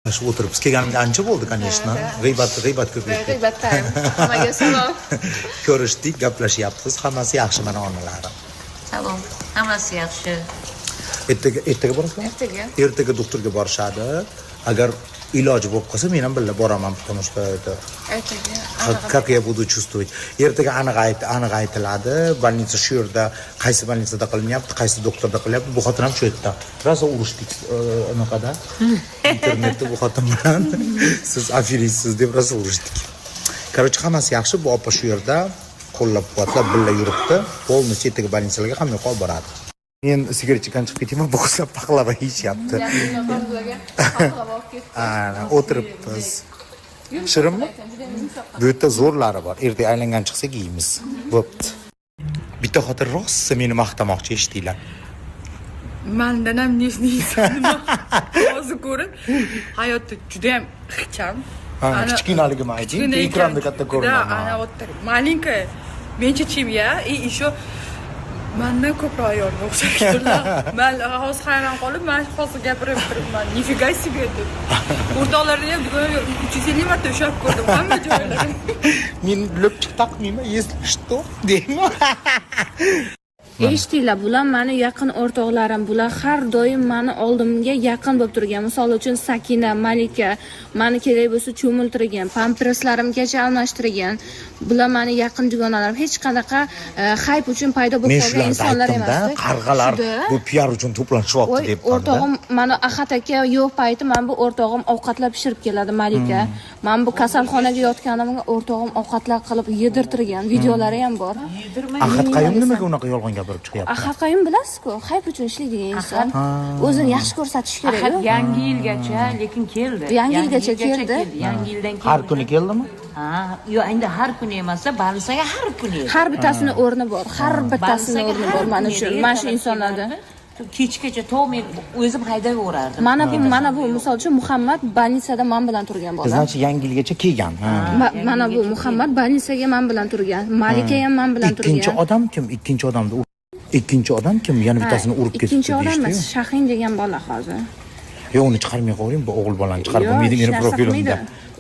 Shu o'tiribmiz kelganimga ancha bo'ldi, конечно. G'iybat ko'paydi. G'iybatdan hammaga salom. Ko'rishdik, gaplashyapmiz. Hammasi yaxshi mana onalari. Salom. Hammasi yaxshi. Ertaga borasizmi? Ertaga doktorga borishadi. Agar iloji bo'lib qolsa, men ham birga boraman, потому что это как я буду чувствовать. Ertaga aniq aytiladi. Больница shu yerda, qaysi больницада qilinyapti, qaysi doktorda qilyapti. Bu xotin ham shu yerda. Rosa urushdik anaqada. Internetda bu xotin bilan siz afiristsiz deb rosa urushdik. Короче, hammasi yaxshi. Bu opa shu yerda qo'llab-quvvatlab birga yuribdi. Полностью ertaga больницаlarga ham yo'qolib boradi. Men sigaret chekkan chiqib ketaman, bu qizlar paxlava yeyishyapti. Ana, o'tiribmiz. Shirinmi? Bu yerda zo'rlari bor. Ertaga aylangan chiqsak yeymiz. Bo'pti. Bitta xotin rosa meni maqtamoqchi, eshitdinglar. Mendan ham nima hozir ko'rib, hayotda juda ham ixcham. Kichkinaligimi ayting, ekranda katta ko'rinaman. Ana o'tda malinka menchachimga и еще mendan ko'proq ayolga o'xshaydilar. Men hozir hayron qolib, men hozir gapirib turibman. Nifiga себе deb. O'rtoqlarni ham 350 marta ushlab ko'rdim hamma joylarida. Men lopchik taqmayman, если что, deyman. Eshitdinglar, bular meni yaqin o'rtoqlarim, bular har doim meni oldimga yaqin bo'lib turgan. Misol uchun Sakina, Malika meni kerak bo'lsa cho'miltirgan, pamperslarimgacha almashtirgan. Bular meni yaqin dugonalarim, hech qanaqa hayp uchun paydo bo'lib qolgan insonlar emas. Qarg'alar bu PR uchun to'planishyapti deb. O'rtog'im meni Ahad aka yo'q payti, men bu o'rtog'im ovqatlar pishirib keladi, Malika. Men bu kasalxonaga yotganimda o'rtog'im ovqatlar qilib yedirtirgan, videolari ham bor. Ahad qayum nimaga unaqa yolg'on gapirib chiqyapti? Ahad qayum bilasiz-ku, hayp uchun ishlaydigan inson. O'zini yaxshi ko'rsatish kerak. Ahad yangi yilgacha lekin keldi. Yangi yilgacha keldi. Yangi yildan keldi. Har kuni keldimi? Ha, yo'q, endi har kuni emas-da, ba'zisaga har kuni. Har bittasini o'rni bor. Har bittasini o'rni bor men uchun. Mana shu insonlarda. Kechgacha men o'zim haydayverardim. Mana bu misol uchun Muhammad больницада men bilan turgan bola. Значит, yangi yilgacha kelgan. Mana bu Muhammad больницаga men bilan turgan. Malika ham men bilan turgan. Ikkinchi odam kim? Ikkinchi odam kim? Yana bittasini urib ketdi. Ikkinchi odam emas, Shahin degan bola hozir. Yo'q, uni chiqarmay qo'ying, bu o'g'il bolani chiqarib qo'ymaydi meni profilimda.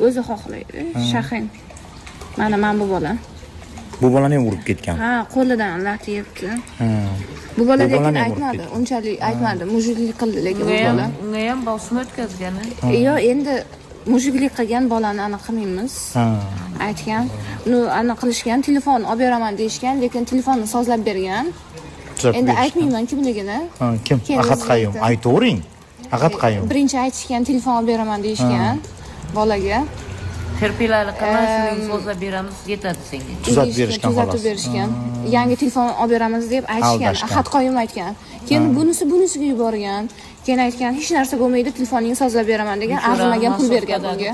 O'zi xohlaydi. Shahin. Men bu bola. Bu bolani ham urib ketgan. Ha, qo'lidan lat yebdi. Bu bola lekin aytmadi, unchalik aytmadi, mujiklik qildi lekin bu bola. Unga ham bosim o'tkazgan. Yo'q, endi mujiklik qilgan bolani aniq qilmaymiz. Aytgan. Uni aniq qilishgan, telefon olib beraman deyishgan, lekin telefonni sozlab bergan. Endi aytmayman kimligini. Kim? Ahad qayum. Aytavering. Ahad qayum. Birinchi aytishgan, telefon olib beraman deyishgan bolaga. Terpilali qilmaslik so'zlab beramiz, yetadi senga. Tuzatib berishgan xolos. Tuzatib berishgan. Yangi telefon olib beramiz deb aytishgan. Ahad qoyim aytgan. Keyin bunisiga yuborgan. Keyin aytgan, hech narsa bo'lmaydi, telefoningni sozlab beraman degan, arzimagan pul bergan bunga.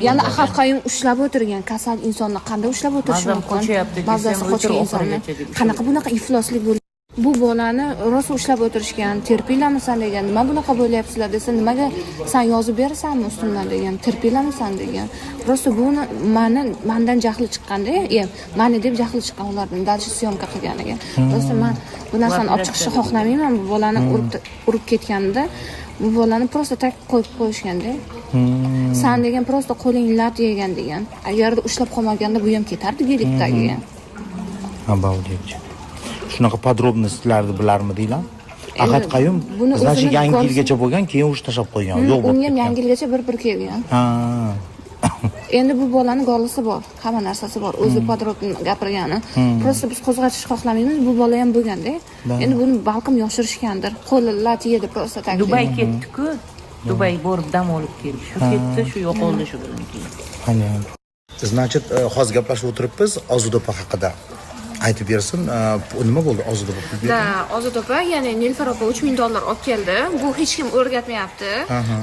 Yana Ahad qoyim ushlab o'tirgan. Kasal insonni qanday ushlab o'tirish mumkin? Ba'zisi qochgan insonni. Qanaqa bunaqa ifloslik bo'ldi? Bu bolani rosa ushlab o'tirishgan. Terpilamisan degan. Nima bunaqa bo'lyapsizlar desa, nimaga sen yozib berasanmi ustimdan degan. Terpilamisan degan. Rosa buni mendan jahli chiqqanda, meni deb jahli chiqqan ulardan dalshi syomka qilganiga. Rosa men bu narsani olib chiqishni xohlamayman. Bu bolani urib ketganida bu bolani prosta tak qo'yib qo'yishganda. Sen degan prosta qo'ling lat yegan degan. Agarda ushlab qolmaganda bu ham ketardi gelikdagiga. Обалдеть. Shunaqa podrobnostlarni bilarmidinglar? Ahad qayum, значит, yangi yilgacha bo'lgan, keyin urush tashab qo'ygan. Yo'q, unga ham yangi yilgacha bir kelgan. Endi bu bolani golisi bor, hamma narsasi bor. O'zi podrobni gapirgani. Prosta biz qo'zg'atish xohlamaymiz. Bu bola ham bo'lganda, endi buni balkim yoshirishgandir. Qo'li lat yedi prosta tak. Dubay ketdi-ku. Dubay borib dam olib keldi. Shu ketdi, shu yo'qoldi shu bilan keyin. Значит, hozir gaplashib o'tiribmiz Ozudopa haqida. Aytib bersin, nima bo'ldi Ozudopa? Ozudopa, ya'ni Nilufar opa $3000 olib keldi. Bu hech kim o'rgatmayapti.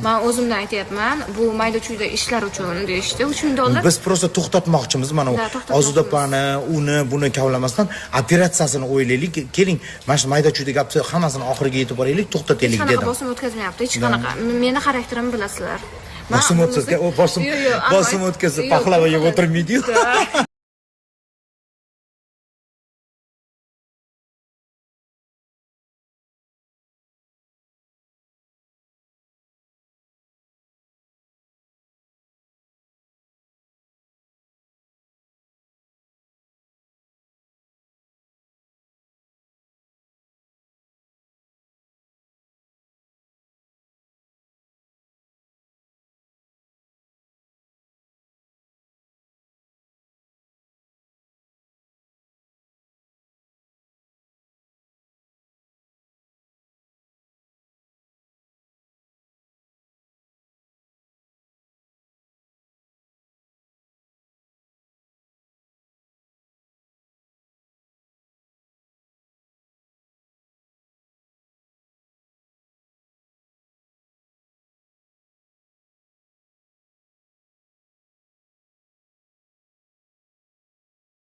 Men o'zimdan aytayapman. Bu mayda-chuyda ishlar uchun deyishdi. $3000. Biz prosta to'xtatmoqchimiz mana Ozudopani, uni, buni kavlamasdan operatsiyasini o'ylaylik. Keling, mana shu mayda-chuyda gapni hammasini oxiriga yetib boraylik, to'xtataylik dedim. Hech qanaqa bosim o'tkazmayapti, hech qanaqa. Meni xarakterimni bilasizlar. Bosim o'tkazib paxlava yeb o'tirmaydi-yu.